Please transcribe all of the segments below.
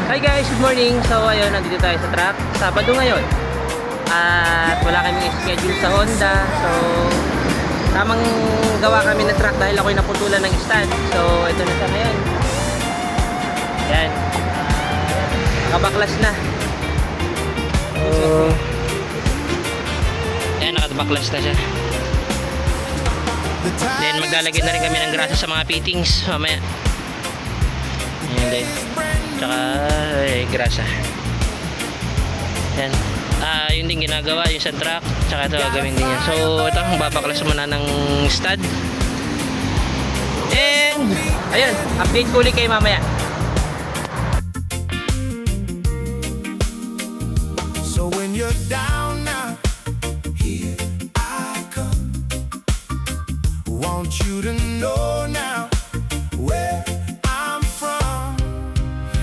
Hi guys, good morning. So ayun, nandito tayo sa track. Sabado ngayon. At wala kaming schedule sa Honda. So tamang gawa kami ng track dahil ako'y naputulan ng stand. So ito na siya ngayon. Yan. Nakabaklas na. So yan, nakabaklas na siya. Then maglalagay na rin kami ng grasa sa mga fittings mamaya. Yan din. Tsaka grasa. Yan. Yun din ginagawa yung sa truck. Tsaka ito gagawin din yan. So ito, babaklas muna ng stud. And ayun, update ko ulit kayo mamaya. So when you're down now, here I come. Want you to know now where I'm from.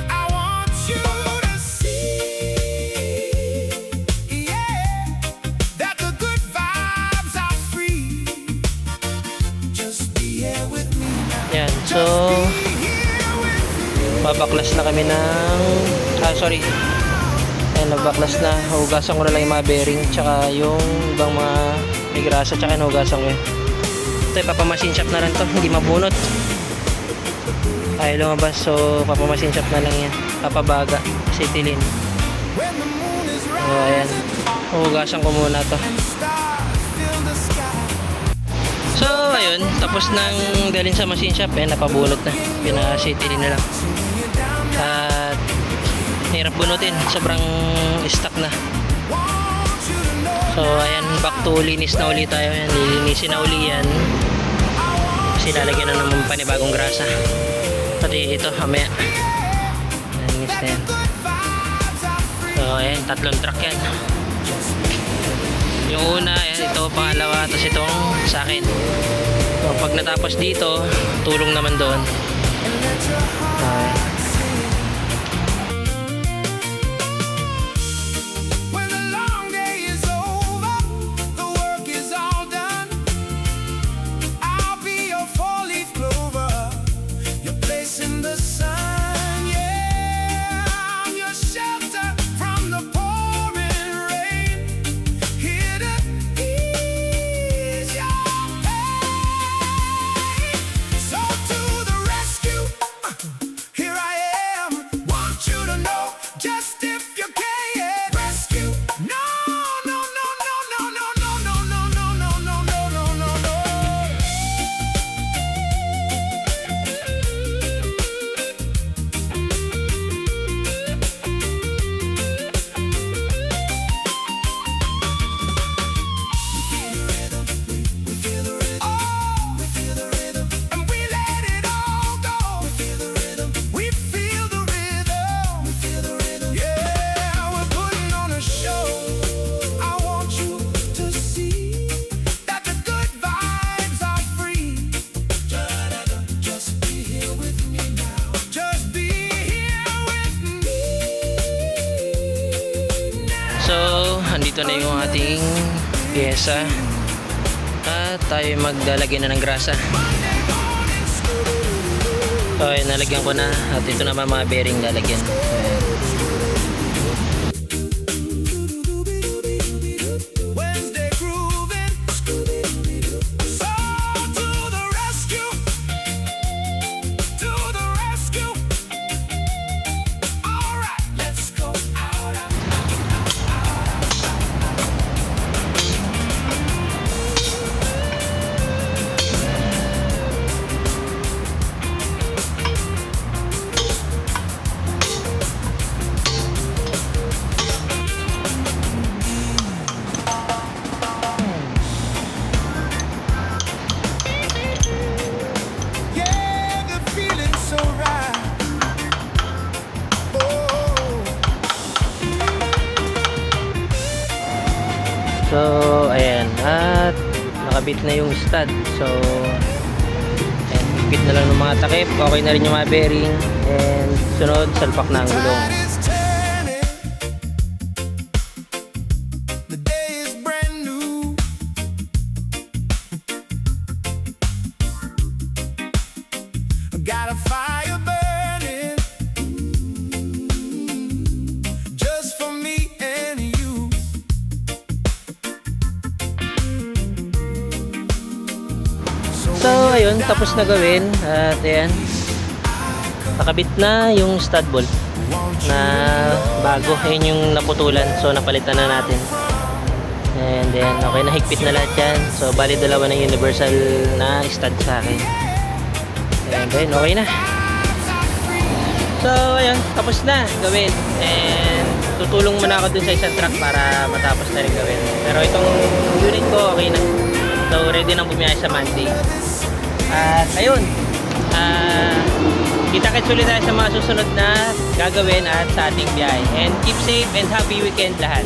I want you to see, yeah, that the good vibes are free. Just be here with me now. Yan. So babaklas na kami ng sorry. Ayan, nagbaklas na. Hugasan ko na lang yung mga bearing tsaka yung ibang mga may grasa tsaka nahugasan ko yun. Ito, papamasin shop na lang to, hindi mabunot. Ayaw lumabas, so papamasin shop na lang yan. Papabaga, sitilin. So ayan, hugasan ko muna to. So ayun, tapos nang dalhin sa machine shop, ayan, napabunot na. Pinasitilin na lang. At hirap bunutin, sobrang stuck na. So ayan, back to linis na uli tayo. Ayan, lilinisin na uli yan kasi lalagyan na naman panibagong grasa. Pati ito mamaya linis na yan. So ayan, tatlong truck yan. Yung una, ayan, ito pangalawa, tapos itong sa akin. So pag natapos dito, tulong naman doon. Okay. So, andito na yung ating pyesa at tayo maglalagay na ng grasa. So, ayun, nalagyan ko na at ito naman mga bearing lalagyan. Ayan. So, ayan. At nakabit na yung stud. So, ayan, higpit na lang ng mga takip. Okay na rin yung mga bearing. And sunod, salpak na ang gulong. Got a fire burning. ayun, tapos na gawin. At ayan, nakabit na yung stud bolt na bago. Ayun yung naputulan. So napalitan na natin. And then, okay, nahigpit na lahat yan. So, bali dalawa na universal na stud sa akin. And then, okay na. So, ayun, tapos na gawin. And, tutulong muna ako dun sa isang truck para matapos na rin gawin. Pero itong unit ko, okay na. So, ready nang bumiyahe sa Monday. At, ayun. Kita-kits ulit tayo sa mga susunod na gagawin at sa ating biyahe. And keep safe and happy weekend lahat.